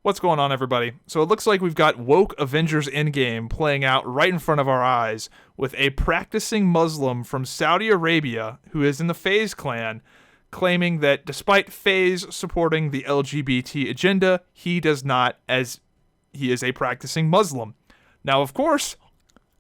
What's going on, everybody? So it looks like we've got woke Avengers Endgame playing out right in front of our eyes with a practicing Muslim from Saudi Arabia who is in the FaZe clan claiming that despite FaZe supporting the LGBT agenda, he does not, as he is a practicing Muslim. Now, of course,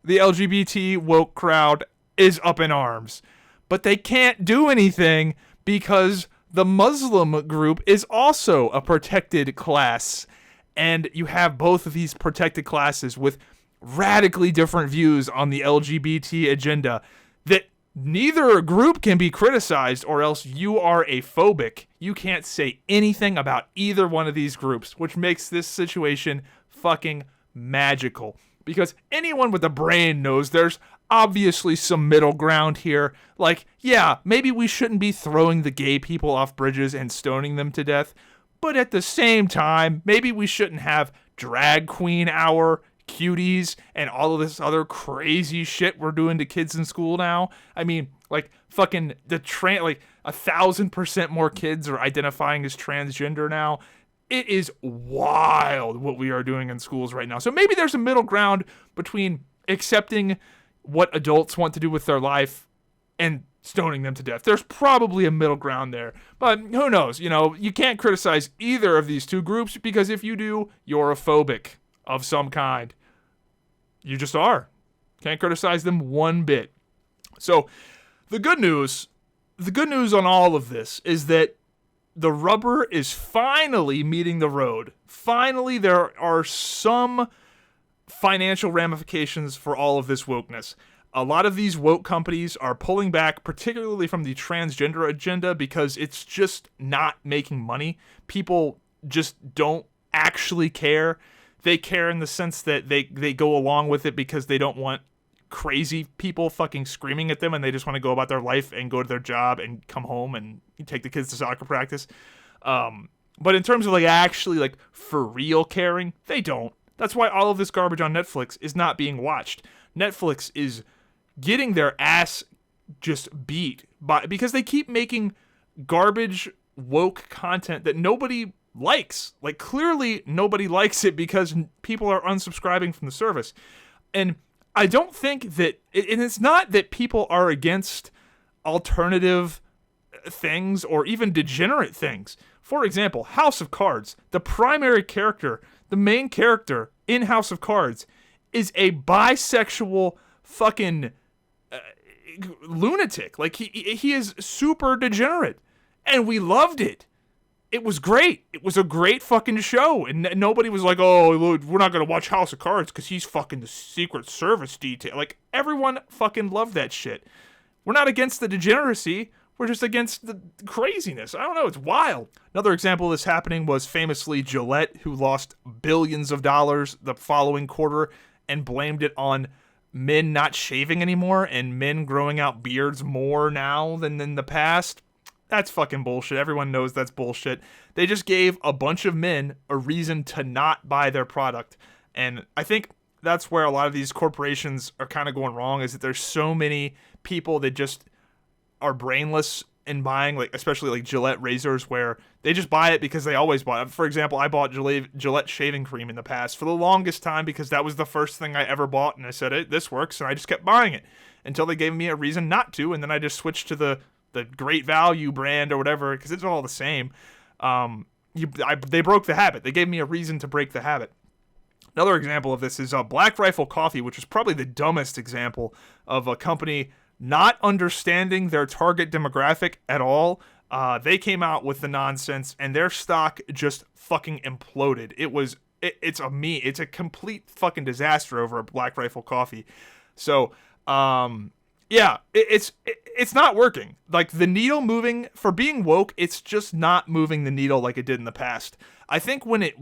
the LGBT woke crowd is up in arms, but they can't do anything because the Muslim group is also a protected class, and you have both of these protected classes with radically different views on the LGBT agenda that neither group can be criticized, or else you are a phobic. You can't say anything about either one of these groups, which makes this situation fucking magical. Because anyone with a brain knows there's obviously some middle ground here. Like, yeah, maybe we shouldn't be throwing the gay people off bridges and stoning them to death, but at the same time, maybe we shouldn't have drag queen hour, cuties, and all of this other crazy shit we're doing to kids in school now. I mean, like, fucking like 1,000% more kids are identifying as transgender now. It is wild what we are doing in schools right now. So maybe there's a middle ground between accepting what adults want to do with their life and stoning them to death. There's probably a middle ground there. But who knows? You know, you can't criticize either of these two groups because if you do, you're a phobic of some kind. You just are. Can't criticize them one bit. So the good news on all of this is that the rubber is finally meeting the road. Finally, there are some financial ramifications for all of this wokeness. A lot of these woke companies are pulling back, particularly from the transgender agenda, because it's just not making money. People just don't actually care. They care in the sense that they go along with it because they don't want crazy people fucking screaming at them, and they just want to go about their life and go to their job and come home and take the kids to soccer practice. But in terms of like actually like for real caring, they don't. That's why all of this garbage on Netflix is not being watched. Netflix is getting their ass just beat because they keep making garbage woke content that nobody likes. Like, clearly nobody likes it because people are unsubscribing from the service. And I don't think that, and it's not that people are against alternative things or even degenerate things. For example, House of Cards, the primary character, the main character in House of Cards is a bisexual fucking lunatic. Like, he is super degenerate, and we loved it. It was great. It was a great fucking show. And nobody was like, oh, we're not going to watch House of Cards because he's fucking the Secret Service detail. Like, everyone fucking loved that shit. We're not against the degeneracy. We're just against the craziness. I don't know. It's wild. Another example of this happening was famously Gillette, who lost billions of dollars the following quarter and blamed it on men not shaving anymore and men growing out beards more now than in the past. That's fucking bullshit. Everyone knows that's bullshit. They just gave a bunch of men a reason to not buy their product. And I think that's where a lot of these corporations are kind of going wrong, is that there's so many people that just are brainless in buying, like, especially like Gillette razors, where they just buy it because they always buy it. For example, I bought Gillette shaving cream in the past for the longest time because that was the first thing I ever bought. And I said, this works. And I just kept buying it until they gave me a reason not to. And then I just switched to the Great Value brand or whatever, because it's all the same. They broke the habit. They gave me a reason to break the habit. Another example of this is Black Rifle Coffee, which is probably the dumbest example of a company not understanding their target demographic at all. They came out with the nonsense, and their stock just fucking imploded. It's a complete fucking disaster over Black Rifle Coffee. So, yeah, it's not working. Like, the needle moving, for being woke, it's just not moving the needle like it did in the past. I think when it,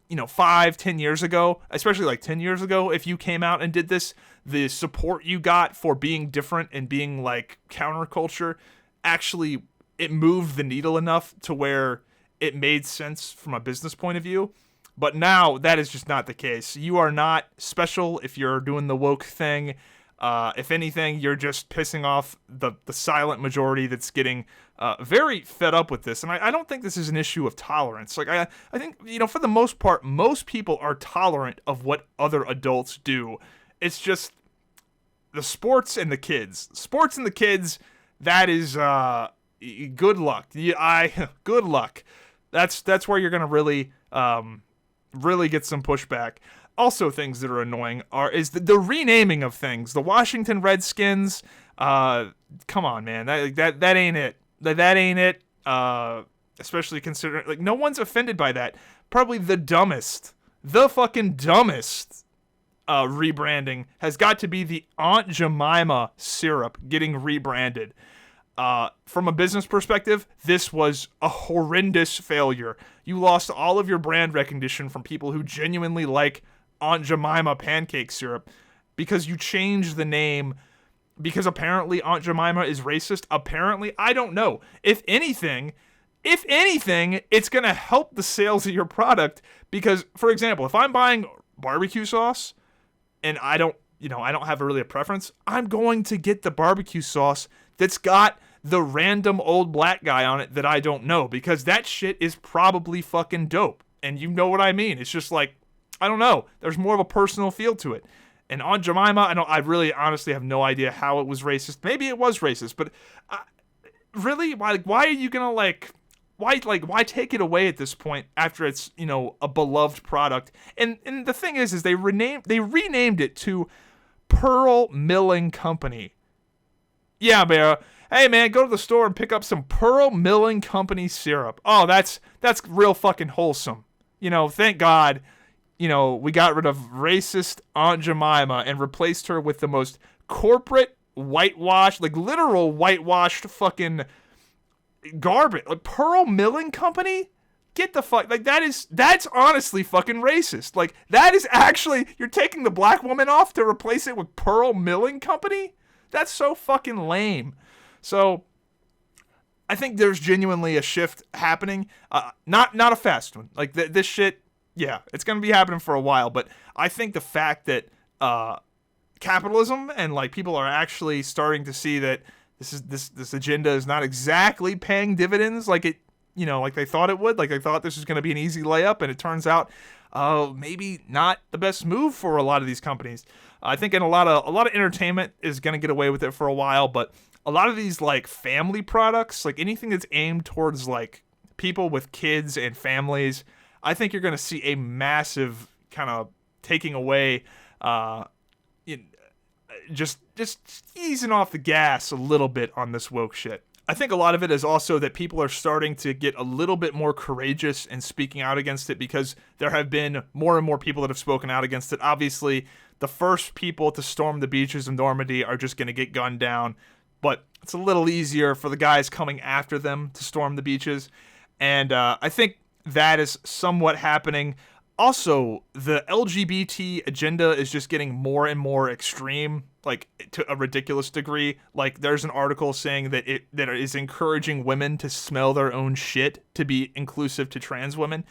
5-10 years ago, especially like 10 years ago, if you came out and did this, the support you got for being different and being like counterculture, actually, it moved the needle enough to where it made sense from a business point of view. But now that is just not the case. You are not special if you're doing the woke thing. If anything, you're just pissing off the silent majority that's getting very fed up with this. And I don't think this is an issue of tolerance. Like, I think, for the most part, most people are tolerant of what other adults do. It's just the sports and the kids. Sports and the kids, that is good luck. Good luck. That's where you're going to really get some pushback. Also, things that are annoying is the renaming of things. The Washington Redskins, come on, man, that ain't it. That ain't it. Especially considering, no one's offended by that. Probably the fucking dumbest rebranding has got to be the Aunt Jemima syrup getting rebranded. From a business perspective, this was a horrendous failure. You lost all of your brand recognition from people who genuinely like Aunt Jemima pancake syrup because you changed the name because apparently Aunt Jemima is racist. Apparently, I don't know. If anything, it's going to help the sales of your product because, for example, if I'm buying barbecue sauce and I don't have really a preference, I'm going to get the barbecue sauce that's got the random old black guy on it that I don't know because that shit is probably fucking dope. And you know what I mean? It's just like, I don't know. There's more of a personal feel to it. And Aunt Jemima, I really honestly have no idea how it was racist. Maybe it was racist, but really, why are you gonna why take it away at this point after it's, a beloved product? And the thing is they renamed it to Pearl Milling Company. Yeah, Bear. Hey man, go to the store and pick up some Pearl Milling Company syrup. Oh, that's real fucking wholesome. Thank God. We got rid of racist Aunt Jemima and replaced her with the most corporate, whitewashed, literal whitewashed fucking garbage. Pearl Milling Company? Get the fuck, that's honestly fucking racist. That is actually, you're taking the black woman off to replace it with Pearl Milling Company? That's so fucking lame. So, I think there's genuinely a shift happening. Not a fast one. This shit, yeah, it's going to be happening for a while, but I think the fact that capitalism and people are actually starting to see that this agenda is not exactly paying dividends like they thought it would, they thought this was going to be an easy layup, and it turns out maybe not the best move for a lot of these companies. I think in a lot of entertainment is going to get away with it for a while, but a lot of these family products, anything that's aimed towards people with kids and families, I think you're going to see a massive kind of taking away, just easing off the gas a little bit on this woke shit. I think a lot of it is also that people are starting to get a little bit more courageous in speaking out against it because there have been more and more people that have spoken out against it. Obviously, the first people to storm the beaches of Normandy are just going to get gunned down, but it's a little easier for the guys coming after them to storm the beaches. And I think that is somewhat happening. Also, the LGBT agenda is just getting more and more extreme, to a ridiculous degree. There's an article saying that it is encouraging women to smell their own shit to be inclusive to trans women.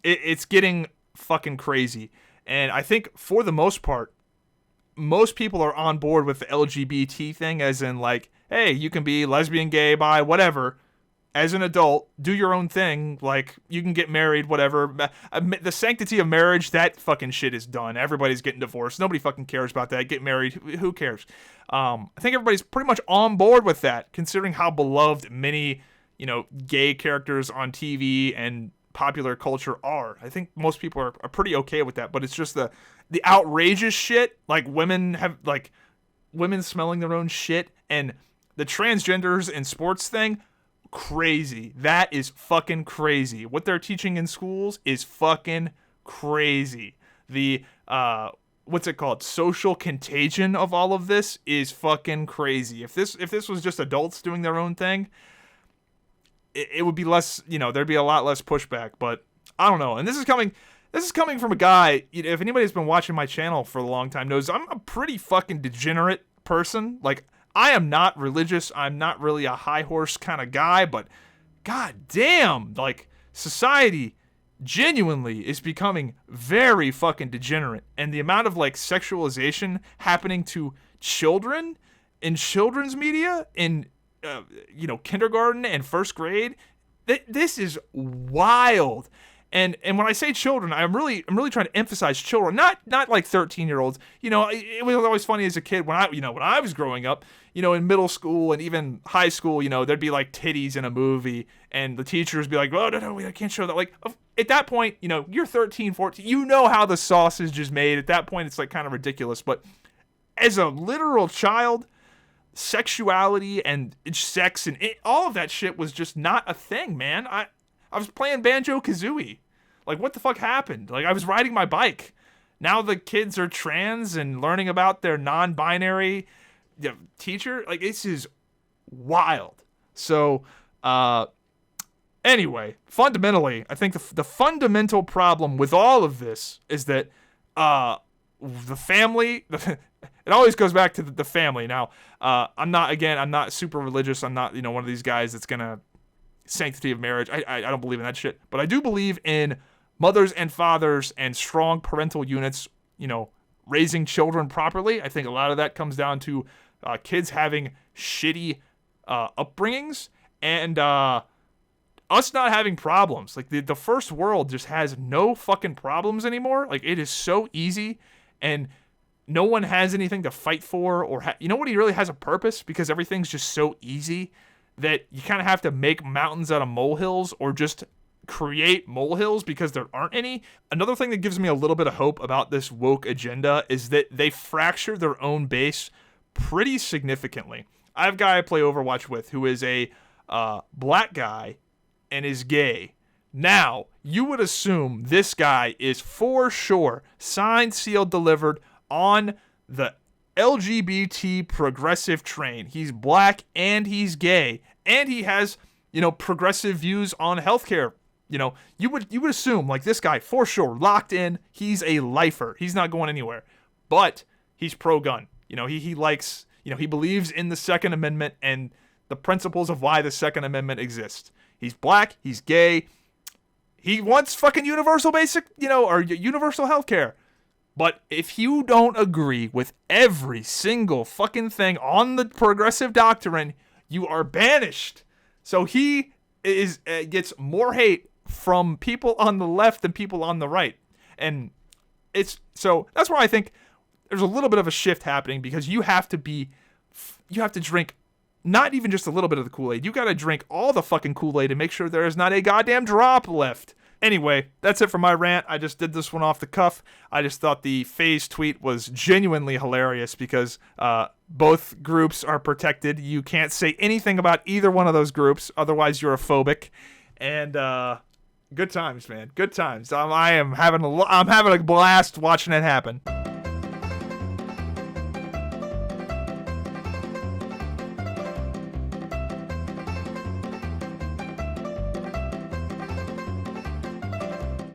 It's getting fucking crazy. And I think for the most part, most people are on board with the LGBT thing, as in hey, you can be lesbian, gay, bi, whatever. As an adult, do your own thing. You can get married, whatever. The sanctity of marriage, that fucking shit is done. Everybody's getting divorced. Nobody fucking cares about that. Get married. Who cares? I think everybody's pretty much on board with that, considering how beloved many, gay characters on TV and popular culture are. I think most people are pretty okay with that, but it's just the outrageous shit, women smelling their own shit, and the transgenders in sports thing. Crazy. That is fucking crazy. What they're teaching in schools is fucking crazy. The what's it called? Social contagion of all of this is fucking crazy. If this was just adults doing their own thing, it would be less, there'd be a lot less pushback, but I don't know. And this is coming from a guy, if anybody's been watching my channel for a long time knows I'm a pretty fucking degenerate person. I am not religious. I'm not really a high horse kind of guy, but god damn, society genuinely is becoming very fucking degenerate. And the amount of like sexualization happening to children in children's media in kindergarten and first grade, this is wild. And when I say children, I'm really trying to emphasize children, not like 13-year-olds. It was always funny as a kid when I was growing up, in middle school and even high school, there'd be like titties in a movie and the teachers be like, oh, no, I can't show that. Like at that point, you're 13, 14, you know how the sausage is made. At that point, it's like kind of ridiculous. But as a literal child, sexuality and sex and all of that shit was just not a thing, man. I was playing Banjo-Kazooie. Like, what the fuck happened? Like, I was riding my bike. Now the kids are trans and learning about their non-binary teacher. Like, this is wild. So, anyway, fundamentally, I think the fundamental problem with all of this is that the family... It always goes back to the family. Now, I'm not super religious. I'm not, one of these guys that's going to sanctity of marriage. I don't believe in that shit. But I do believe in mothers and fathers and strong parental units, raising children properly. I think a lot of that comes down to kids having shitty upbringings and us not having problems. Like the first world just has no fucking problems anymore. Like it is so easy and no one has anything to fight for or nobody really has a purpose because everything's just so easy that you kind of have to make mountains out of molehills or just create molehills because there aren't any. Another thing that gives me a little bit of hope about this woke agenda is that they fracture their own base pretty significantly. I have a guy I play Overwatch with who is a black guy and is gay. Now, you would assume this guy is for sure signed, sealed, delivered on the LGBT progressive train. He's black and he's gay and he has, progressive views on healthcare. You would assume like this guy for sure locked in. He's a lifer. He's not going anywhere. But he's pro-gun. He likes, he believes in the Second Amendment and the principles of why the Second Amendment exists. He's black. He's gay. He wants fucking universal basic, or universal healthcare. But if you don't agree with every single fucking thing on the progressive doctrine, you are banished. So he gets more hate from people on the left than people on the right. And so that's why I think there's a little bit of a shift happening because you have to drink not even just a little bit of the Kool-Aid. You got to drink all the fucking Kool-Aid and make sure there is not a goddamn drop left. Anyway, that's it for my rant. I just did this one off the cuff. I just thought the FaZe tweet was genuinely hilarious because both groups are protected. You can't say anything about either one of those groups, otherwise you're a phobic. And good times, man. Good times. I'm having a blast watching it happen.